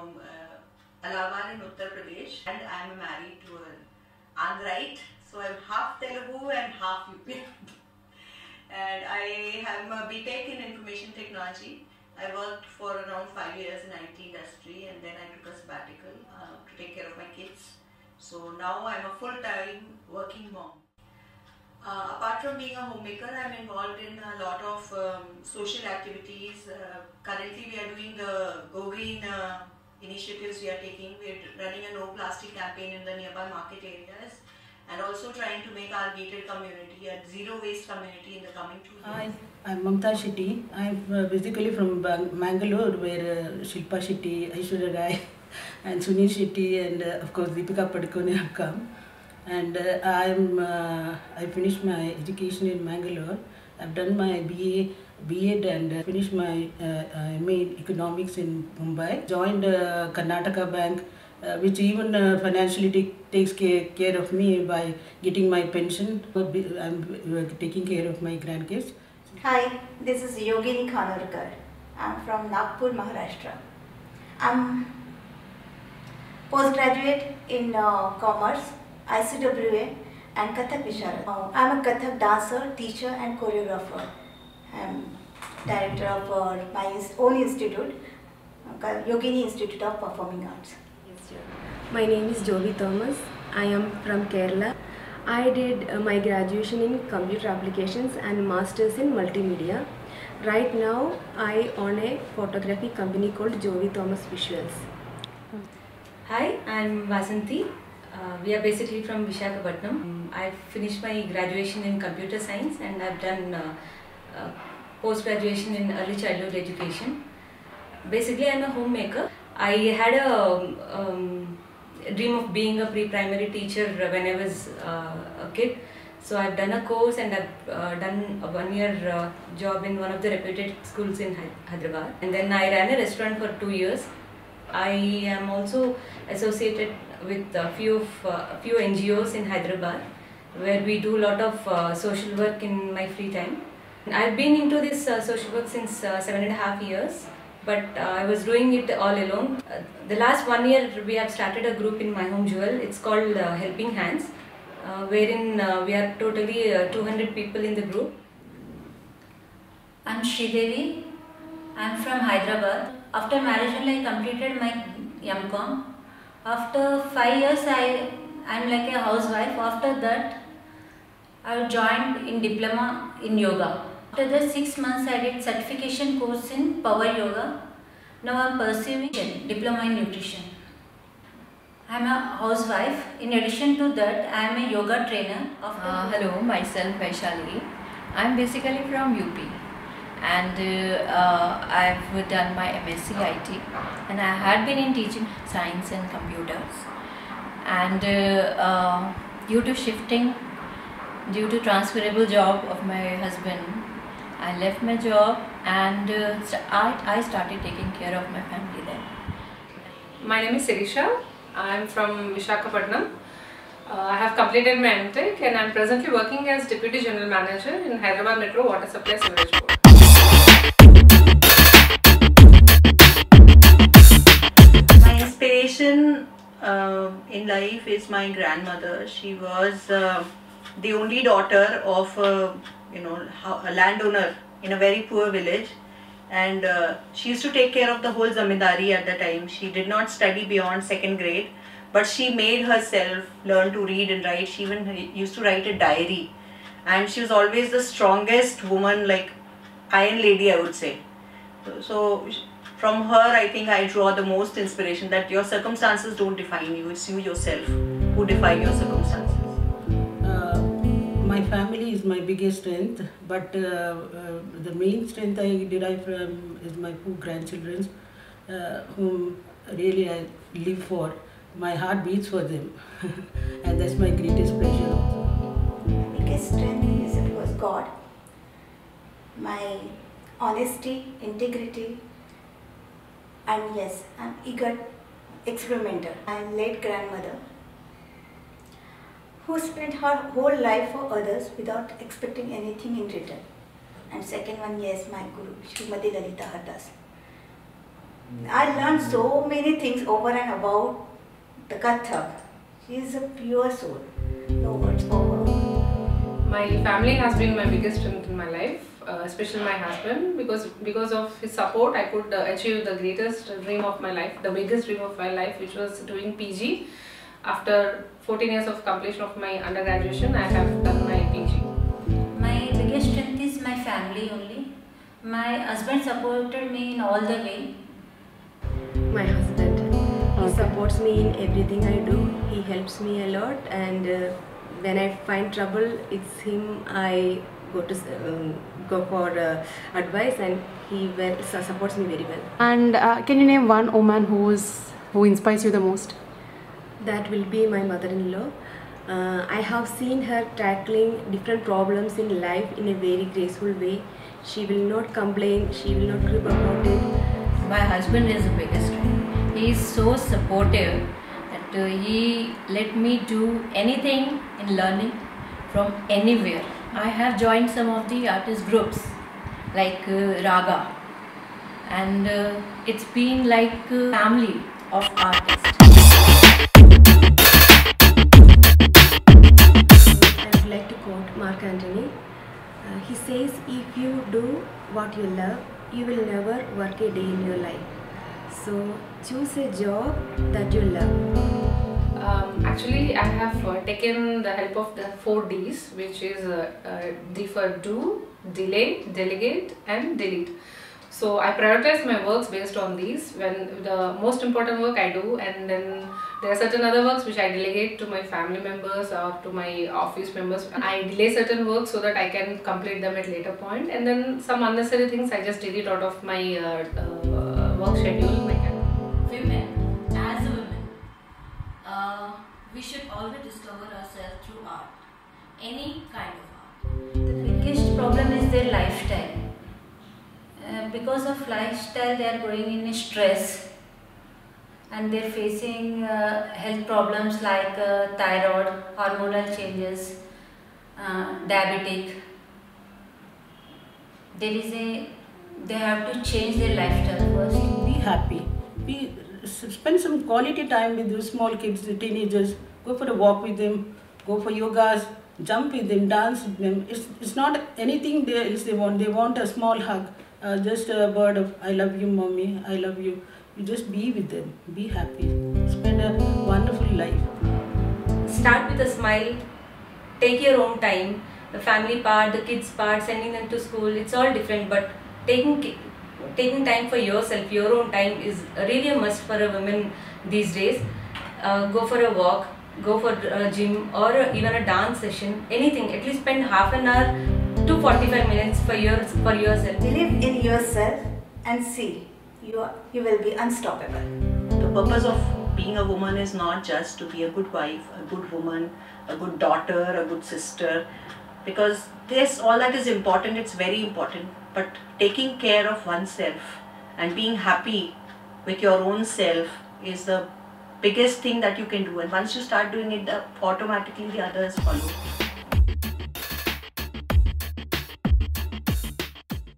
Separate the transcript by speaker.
Speaker 1: from Allahabad in Uttar Pradesh, and I am married to an Andhraite, so I am half Telugu and half UP. And I have a BTech in Information Technology. I worked for around 5 years in IT industry, and then I took a sabbatical to take care of my kids. So now I am a full-time working mom. Apart from being a homemaker, I am involved in a lot of social activities. Currently we are doing the Go Green initiatives we are taking. We are running a no plastic campaign in the nearby market areas, and also trying to make our gated community a zero waste community in the coming 2 years.
Speaker 2: Hi, I'm Mamta Shetty. I'm basically from Mangalore, where Shilpa Shetty, Aishwarya Rai and Sunil Shetty and of course Deepika Padukone have come. And I finished my education in Mangalore. I've done my BA, B.Ed and finished my MA in Economics in Mumbai. Joined Karnataka Bank, which even financially takes care of me by getting my pension. I'm taking care of my grandkids.
Speaker 3: Hi, this is Yogini Khanurkar. I'm from Nagpur, Maharashtra. I'm postgraduate in Commerce, ICWA and Kathak Visharad. I'm a Kathak dancer, teacher and choreographer. I'm director of my own institute, Yogini Institute of Performing Arts.
Speaker 4: My name is Jovi Thomas. I am from Kerala. I did my graduation in computer applications and masters in multimedia. Right now I own a photography company called Jovi Thomas Visuals.
Speaker 5: Hi, I'm Vasanthi. We are basically from Visakhapatnam. I finished my graduation in computer science and I've done post-graduation in early childhood education. Basically, I'm a homemaker. I had a dream of being a pre-primary teacher when I was a kid. So I've done a course and I've done a 1-year job in one of the reputed schools in Hyderabad. And then I ran a restaurant for 2 years. I am also associated with a few NGOs in Hyderabad, where we do a lot of social work in my free time. I've been into this social work since 7.5 years, but I was doing it all alone. The last 1 year we have started a group in my home Jewel. It's called Helping Hands, wherein we are totally 200 people in the group.
Speaker 6: I'm Sridevi. I'm from Hyderabad. After marriage only I completed my M.Com. After 5 years I'm like a housewife. After that I joined in diploma in yoga. After the 6 months I did certification course in power yoga. Now I'm pursuing diploma in nutrition. I'm a housewife. In addition to that, I am a yoga trainer.
Speaker 7: Hello, myself Vaishali. I'm basically from UP, and I've done my MSc IT, and I had been in teaching science and computers. And due to shifting, due to transferable job of my husband, I left my job and I started taking care of my family then.
Speaker 8: My name is Sirisha. I am from Visakhapatnam. I have completed my MTech and I am presently working as Deputy General Manager in Hyderabad Metro Water Supply Sewerage Board.
Speaker 1: My inspiration in life is my grandmother. She was the only daughter of a landowner in a very poor village, and she used to take care of the whole zamindari at the time. She did not study beyond 2nd grade, but she made herself learn to read and write. She even used to write a diary, and she was always the strongest woman, like iron lady, I would say. So from her I think I draw the most inspiration, that your circumstances don't define you, it's you yourself who define your circumstances.
Speaker 2: My family is my biggest strength, but the main strength I derive from is my 2 grandchildren, whom really I live for. My heart beats for them, and that's my greatest pleasure also.
Speaker 3: My biggest strength is, it was God. My honesty, integrity, and yes, I'm eager experimenter. My late grandmother, who spent her whole life for others without expecting anything in return. And second one, yes, my Guru, Srimati Lalita Hardas. I learned so many things over and about the Kathak. She is a pure soul. No words for her.
Speaker 8: My family has been my biggest strength in my life, especially my husband, because of his support I could achieve the greatest dream of my life, the biggest dream of my life, which was doing PG. After 14 years of completion of my undergraduation, I have done my PG.
Speaker 6: My biggest strength is my family only. My husband supported me in all the way.
Speaker 4: My husband. He supports me in everything I do. He helps me a lot, and when I find trouble, it's him I go for advice, and he supports me very well.
Speaker 9: And can you name one woman who inspires you the most?
Speaker 4: That will be my mother-in-law. I have seen her tackling different problems in life in a very graceful way. She will not complain, she will not crib about it.
Speaker 7: My husband is the biggest friend. He is so supportive that he let me do anything in learning from anywhere. I have joined some of the artist groups like Raga, and it's been like a family of artists.
Speaker 4: I would like to quote Mark Antony. He says, if you do what you love, you will never work a day in your life. So choose a job that you love.
Speaker 8: Actually, I have taken the help of the 4 Ds, which is D for do, delay, delegate and delete. So I prioritize my works based on these. When the most important work I do, and then there are certain other works which I delegate to my family members or to my office members. I delay certain works so that I can complete them at later point, and then some unnecessary things I just delete out of my work schedule.
Speaker 7: Women, as a woman, we should always discover ourselves through art, any kind of art.
Speaker 6: The biggest problem is their lifestyle. Because of lifestyle, they are going in stress, and they're facing health problems like thyroid, hormonal changes, diabetic. They have to change their lifestyle first.
Speaker 2: Be happy. Spend some quality time with those small kids, the teenagers. Go for a walk with them. Go for yogas. Jump with them. Dance with them. It's not anything else they want. They want a small hug. Just a word of I love you, mommy. I love you. You just be with them. Be happy. Spend a wonderful life.
Speaker 5: Start with a smile. Take your own time. The family part, the kids part, sending them to school. It's all different, but taking time for yourself, your own time is really a must for a woman these days. Go for a walk, go for a gym or even a dance session, anything. At least spend half an hour to 45 minutes for yourself.
Speaker 3: Believe in yourself and see, you will be unstoppable.
Speaker 1: The purpose of being a woman is not just to be a good wife, a good woman, a good daughter, a good sister, because this, all that is important, it's very important, but taking care of oneself and being happy with your own self is the biggest thing that you can do, and once you start doing it, automatically the others follow.